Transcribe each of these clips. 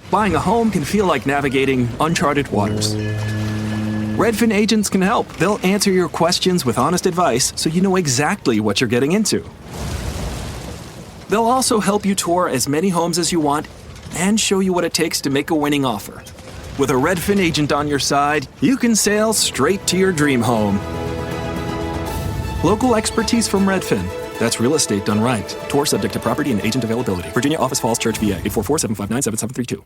Buying a home can feel like navigating uncharted waters. Redfin agents can help. They'll answer your questions with honest advice so you know exactly what you're getting into. They'll also help you tour as many homes as you want and show you what it takes to make a winning offer. With a Redfin agent on your side, you can sail straight to your dream home. Local expertise from Redfin. That's real estate done right. Tour subject to property and agent availability. Virginia Office Falls Church, VA, 844-759-7732.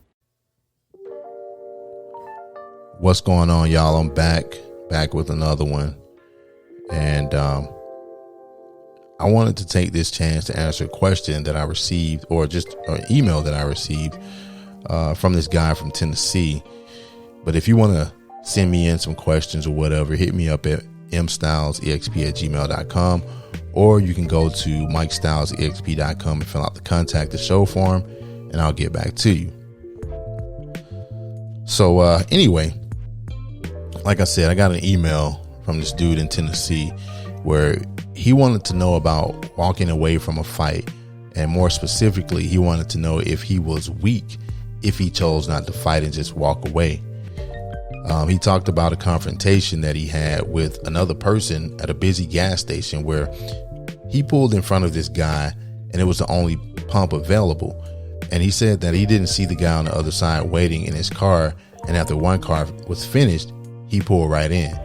What's going on, y'all? I'm back with another one. And I wanted to take this chance to answer a question that I received, or just an email that I received from this guy from Tennessee. But if you want to send me in some questions or whatever, hit me up at mstylesexp@gmail.com, or you can go to mikestylesexp.com and fill out the contact the show form, and I'll get back to you. So anyway, like I said, I got an email from this dude in Tennessee where he wanted to know about walking away from a fight. And more specifically, he wanted to know if he was weak if he chose not to fight and just walk away. He talked about a confrontation that he had with another person at a busy gas station where he pulled in front of this guy and it was the only pump available. And he said that he didn't see the guy on the other side waiting in his car. And after one car was finished, he pulled right in.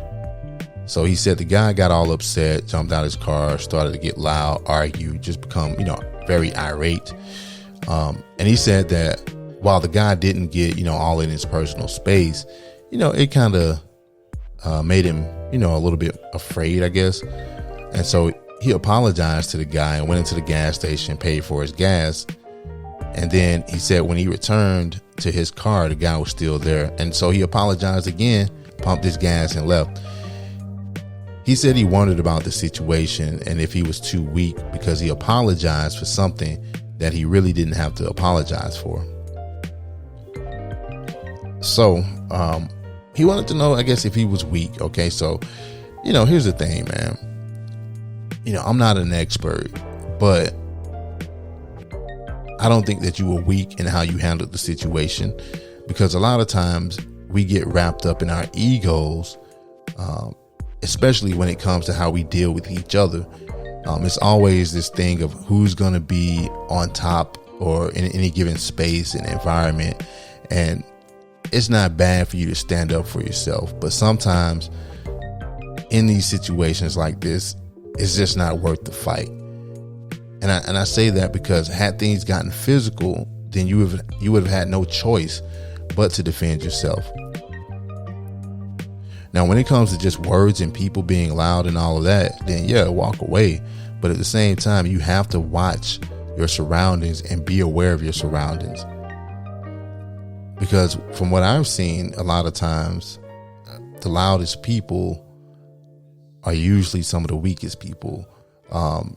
So he said the guy got all upset, jumped out of his car, started to get loud, argue, just become, very irate. And he said that while the guy didn't get, all in his personal space, it kind of made him, a little bit afraid, I guess. And so he apologized to the guy and went into the gas station, paid for his gas. And then he said when he returned to his car, the guy was still there. And so he apologized again, pumped his gas and left. He said he wondered about the situation and if he was too weak because he apologized for something that he really didn't have to apologize for. So he wanted to know, I guess, if he was weak. Okay, so, here's the thing, man. I'm not an expert, but I don't think that you were weak in how you handled the situation, because a lot of times we get wrapped up in our egos, especially when it comes to how we deal with each other. It's always this thing of who's going to be on top or in any given space and environment. And it's not bad for you to stand up for yourself. But sometimes in these situations like this, it's just not worth the fight. And I say that because had things gotten physical, then you would have had no choice but to defend yourself. Now, when it comes to just words and people being loud and all of that, then yeah, walk away. But at the same time, you have to watch your surroundings and be aware of your surroundings. Because from what I've seen, a lot of times, the loudest people are usually some of the weakest people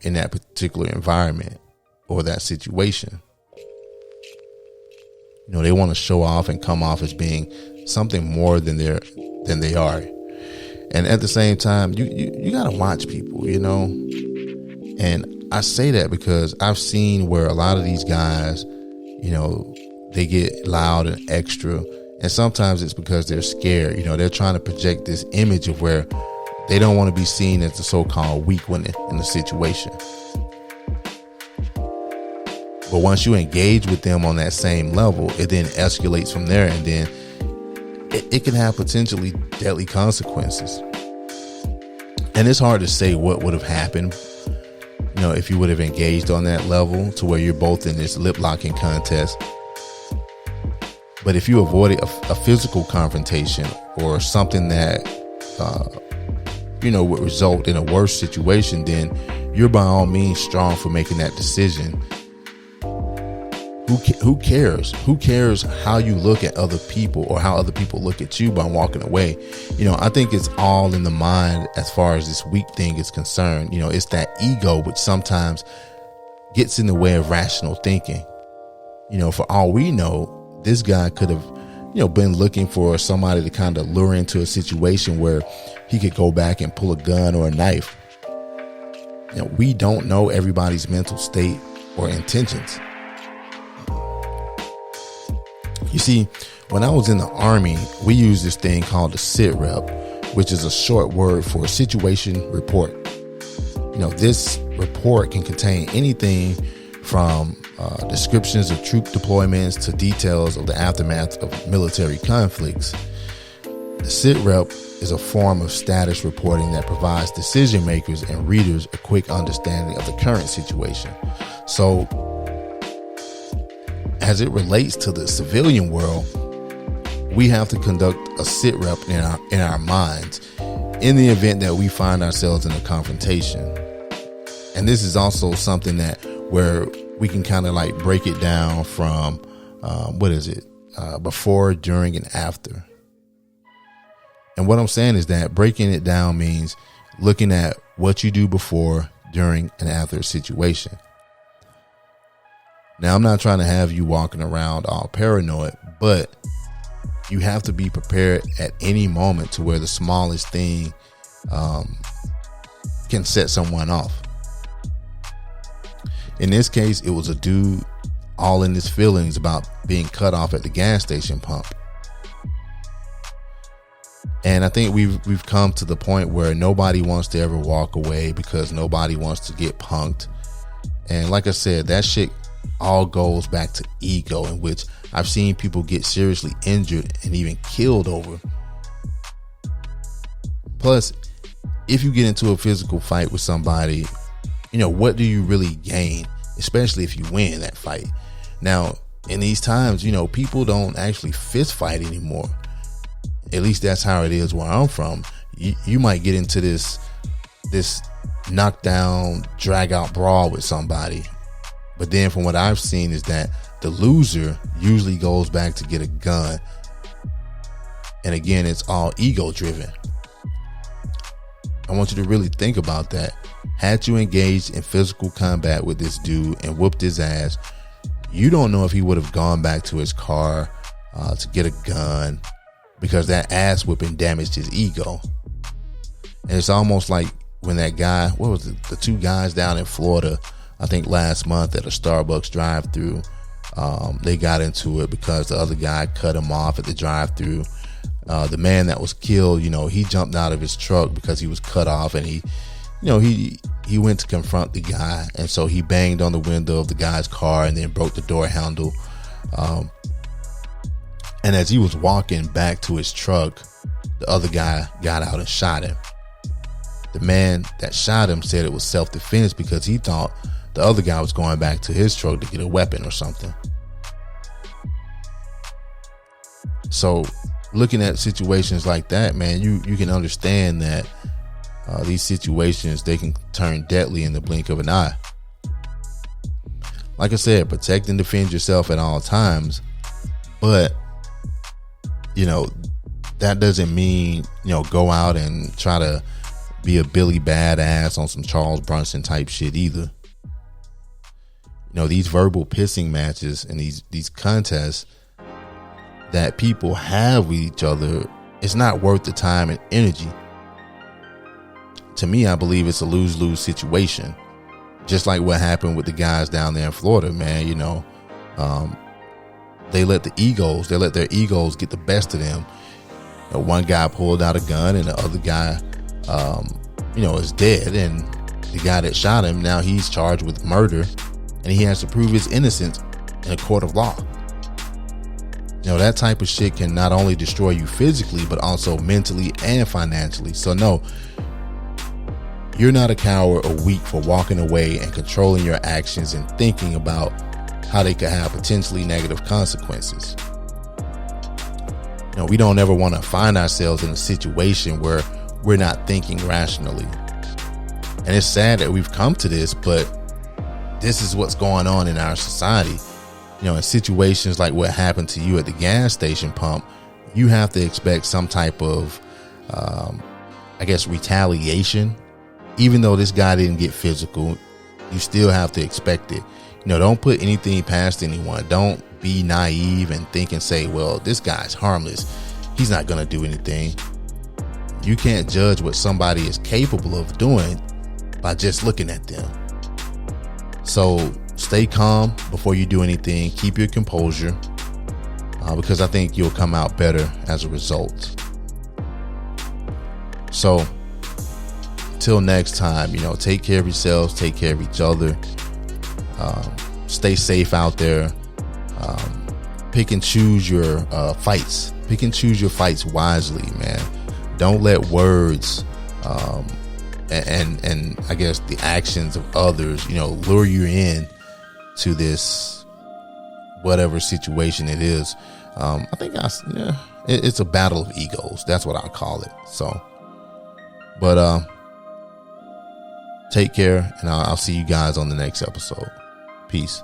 in that particular environment or that situation. They want to show off and come off as being something more than they are. And at the same time, you got to watch people, And I say that because I've seen where a lot of these guys, they get loud and extra. And sometimes it's because they're scared. They're trying to project this image of where they don't want to be seen as the so-called weak one in the situation. But once you engage with them on that same level, it then escalates from there. And then it can have potentially deadly consequences. And it's hard to say what would have happened, if you would have engaged on that level to where you're both in this lip locking contest. But if you avoided a physical confrontation or something that, would result in a worse situation, then you're by all means strong for making that decision. Who cares? Who cares how you look at other people or how other people look at you by walking away? I think it's all in the mind as far as this weak thing is concerned. It's that ego which sometimes gets in the way of rational thinking. For all we know, this guy could have, been looking for somebody to kind of lure into a situation where he could go back and pull a gun or a knife. We don't know everybody's mental state or intentions. You see, when I was in the Army, we used this thing called the sit rep, which is a short word for situation report. This report can contain anything from descriptions of troop deployments to details of the aftermath of military conflicts. The sit rep is a form of status reporting that provides decision makers and readers a quick understanding of the current situation. So, as it relates to the civilian world, we have to conduct a sit rep in our minds in the event that we find ourselves in a confrontation. And this is also something where we can kind of like break it down from before, during, and after. And what I'm saying is that breaking it down means looking at what you do before, during, and after a situation. Now, I'm not trying to have you walking around all paranoid, but you have to be prepared at any moment to where the smallest thing can set someone off. In this case, it was a dude all in his feelings about being cut off at the gas station pump. And I think we've come to the point where nobody wants to ever walk away because nobody wants to get punked. And like I said, that shit all goes back to ego, in which I've seen people get seriously injured and even killed over. Plus, if you get into a physical fight with somebody, what do you really gain, especially if you win that fight? Now, in these times, people don't actually fist fight anymore. At least that's how it is where I'm from. You might get into this knockdown, drag out brawl with somebody. But then from what I've seen is that the loser usually goes back to get a gun. And again, it's all ego driven. I want you to really think about that. Had you engaged in physical combat with this dude and whooped his ass, you don't know if he would have gone back to his car to get a gun, because that ass whipping damaged his ego. And it's almost like when that guy, what was it? The two guys down in Florida, I think last month at a Starbucks drive-thru, they got into it because the other guy cut him off at the drive-thru. The man that was killed, he jumped out of his truck because he was cut off, and he went to confront the guy. And so he banged on the window of the guy's car and then broke the door handle. And as he was walking back to his truck, the other guy got out and shot him. The man that shot him said it was self-defense because he thought the other guy was going back to his truck to get a weapon or something. So looking at situations like that, man, you can understand that these situations, they can turn deadly in the blink of an eye. Like I said, protect and defend yourself at all times. But that doesn't mean, go out and try to be a Billy Badass on some Charles Bronson type shit either. These verbal pissing matches and these contests that people have with each other, it's not worth the time and energy. To me, I believe it's a lose-lose situation. Just like what happened with the guys down there in Florida, man. They let their egos get the best of them. One guy pulled out a gun and the other guy, is dead. And the guy that shot him, now he's charged with murder and he has to prove his innocence in a court of law. That type of shit can not only destroy you physically, but also mentally and financially. So no, you're not a coward or weak for walking away and controlling your actions and thinking about how they could have potentially negative consequences. We don't ever want to find ourselves in a situation where we're not thinking rationally. And it's sad that we've come to this, but this is what's going on in our society. In situations like what happened to you at the gas station pump, you have to expect some type of, retaliation. Even though this guy didn't get physical, you still have to expect it. Don't put anything past anyone. Don't be naive and think and say, well, this guy's harmless. He's not going to do anything. You can't judge what somebody is capable of doing by just looking at them. So stay calm before you do anything. Keep your composure. because I think you'll come out better as a result. So till next time, take care of yourselves, take care of each other, stay safe out there. Pick and choose your fights. Pick and choose your fights wisely, man. Don't let words and I guess the actions of others, lure you in to this whatever situation it is. I think it's a battle of egos. That's what I call it. So, but take care, and I'll see you guys on the next episode. Peace.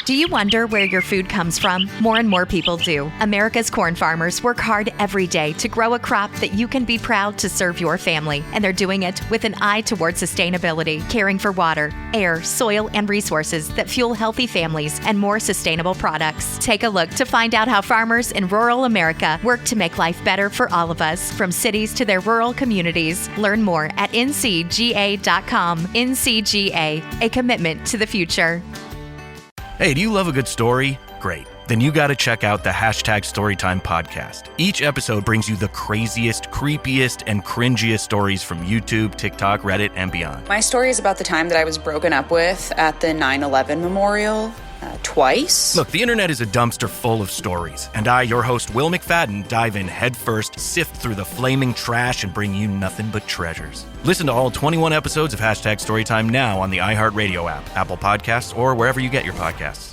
Do you wonder where your food comes from? More and more people do. America's corn farmers work hard every day to grow a crop that you can be proud to serve your family. And they're doing it with an eye toward sustainability, caring for water, air, soil, and resources that fuel healthy families and more sustainable products. Take a look to find out how farmers in rural America work to make life better for all of us, from cities to their rural communities. Learn more at ncga.com. NCGA, a commitment to the future. Hey, do you love a good story? Great. Then you got to check out the #Storytime podcast. Each episode brings you the craziest, creepiest, and cringiest stories from YouTube, TikTok, Reddit, and beyond. My story is about the time that I was broken up with at the 9/11 memorial. Twice. Look, the internet is a dumpster full of stories, and I, your host, Will McFadden, dive in headfirst, sift through the flaming trash, and bring you nothing but treasures. Listen to all 21 episodes of #Storytime now on the iHeartRadio app, Apple Podcasts, or wherever you get your podcasts.